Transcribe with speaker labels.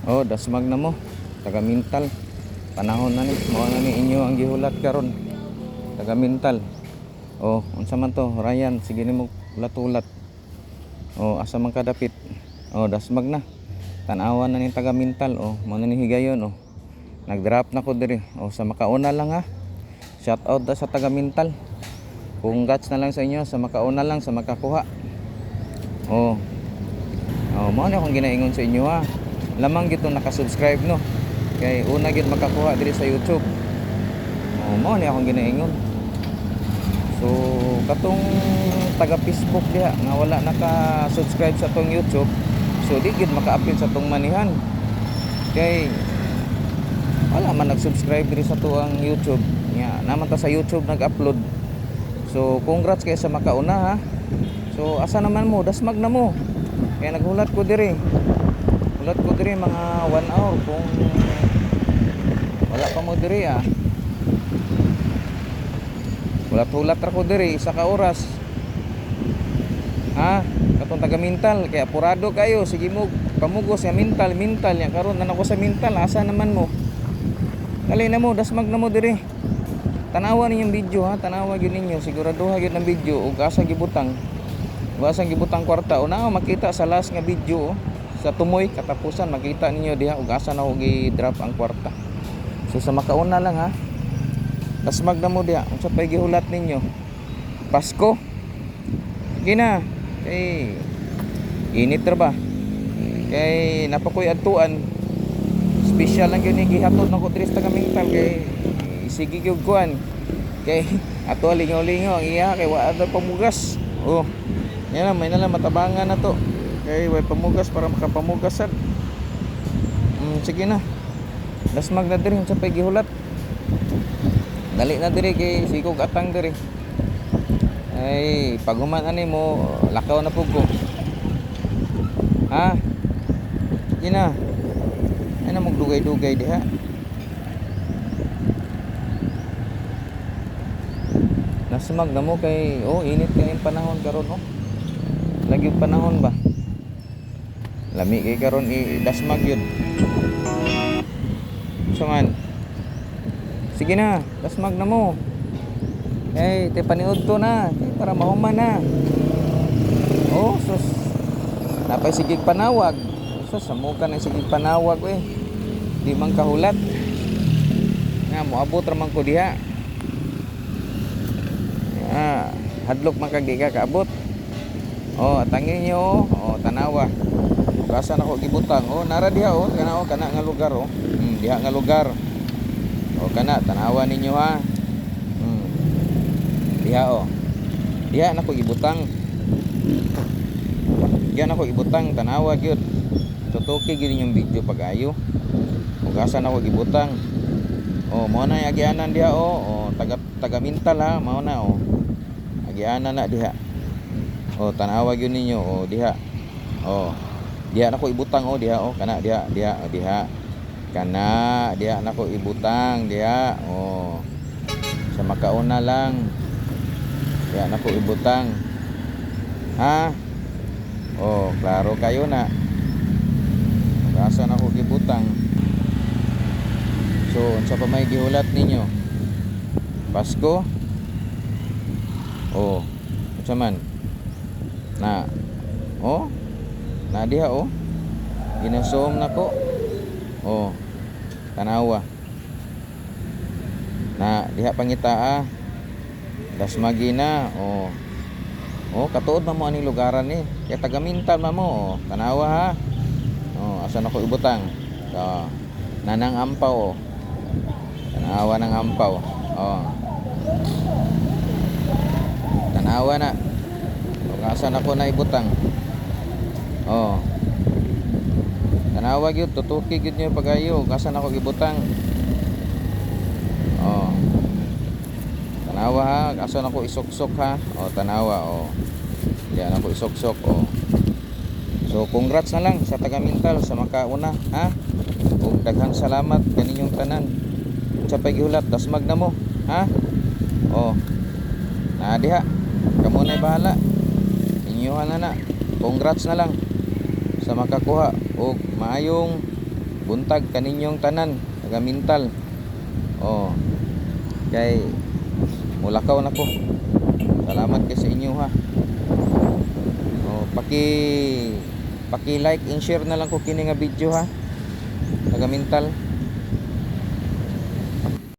Speaker 1: Oh, dasmag na mo. Taga Mintal. Panahon na ni. Mao na ni inyo ang gihulat karon. Taga Mintal. Oh, unsa man to? Ryan, sige nimo ulat-ulat. Oh, asa man kadapit. Oh, dasmag na. Tan-awan na ni taga Mintal. Oh, mao na ni higayon. Oh, nag-drop na ko diri. Oh, sa makauna lang ha. Shout out sa taga Mintal. Congrats na lang sa inyo sa makauna lang sa makakuha. Oh. Oh, mao na akong ginaingon sa inyo ha. Lamang gito naka-subscribe no. Kay una gid makakuha diri sa YouTube. Oh, mao ni akong ginaingon. So, katong taga Facebook diha nga wala naka-subscribe sa tong YouTube, so di gid maka-apil sa tong manihan. Kay wala man nag-subscribe diri sa tuang YouTube. Nya naman ta sa YouTube nag-upload. So, congrats kay sa makauna ha. So, asa naman mo? Dasmag na mo. Kaya naghulat ko diri. Hulat ko diri mga 1 hour kung wala pa mo diri ah. Hulat-hulat ra ko diri isa ka oras. Ha? Katong taga Mintal kaya apurado kayo. Sige mo pamugos sa Mintal ya karon na ako sa Mintal. Asa naman mo? Dali na mo, dasmag na mo diri. Tanawa ninyong video ha, tanawa gyud ninyo, siguraduha gyud ng video ug asa gibutang. Asa gibutang kwarta o na makita sa last nga video sa tumoy katapusan makita ninyo diha ug asa na og i-drop ang kwarta. So sa makauna lang ha. Dasmag na mo diha unsa pay gihulat ninyo? Pasko. Gina. Kay init ra ba? Kay napakoy adtuan. Special lang gyud ni gihatod nako diri sa taga Mintal kay sige gyud kuan. Kay ato lingaw-lingaw ang iya kay wa ato pamugas. Oh. Yan na may nalang matabangan na to. Kay way pamugas para makapamugasan. Sige na. Dasmag na diri unsa pay gihulat. Dali na diri kay sikog atang diri. Ay paghuman ani mo lakaw na pug ko. Ha? Sige na. Ano mong dugay-dugay diha? Nasmag na mo kay init kay panahon karon oh. Lagi panahon ba? Lami kay karon dasmag yun. So man. Sige na, dasmag na mo. Hey, te paniud to na, para mahuman na. Oh, sus. Napay sigig panawag. Sus, samukan ang sigig panawag eh. Di man kahulat. Nga moabot ra man ko diha. Hadlok man kag di ka kaabot. Oh, atangin niyo oh, tanawa. Kasan ako gibutang. Oh, nara diha oh, kana nga lugar oh. Diha nga lugar. Oh, kana tanawa ninyo ha. Diha oh. Diha nako gibutang. Diha nako gibutang tanawa gyud. Tutuki gyud yung video pag-ayo. Ug asan ako gibutang. Oh, mao na agianan diha oh. Oh, taga Mintal ha, mao na oh. Agianan na diha. Oh, tanawa gyud ninyo oh diha. Oh. Diha nako ibutang oh diha oh kana diha oh, diha. Kana diha nako ibutang diha oh. Sa makauna lang. Diha nako ibutang. Ha? Oh, klaro kayo na. Asa nako gibutang. So, unsa pa may gihulat ninyo? Pasko? Oh, unsa man? Na oh na diha oh ginasom nako oh tanawa na diha pangitaa dasmagi na oh katuod man mo aning lugaran ni kay taga Mintal man mo oh tanawa ha oh asa nako ibutang so nanang ampaw oh tanawa ng ampaw oh tanawa na asan ako na ibutang oh tanawa gyud tutuki gyud niyo pagayo asan ako gibutang oh tanawa ha asan ako isuksok ha oh tanawa oh diyan ako isuksok oh so congrats na lang sa taga Mintal sa makauna ha ug daghang salamat kaninyong tanan sa paghiulat dasmag na mo ha oh na diha kamo na bahala inyo na congrats na lang sa makakuha og maayong buntag kaninyong tanan taga mental. Oh, kay mulakaw na ko. Salamat kay sa inyo ha. Oh, paki like and share na lang ko kini nga video ha. Taga mental.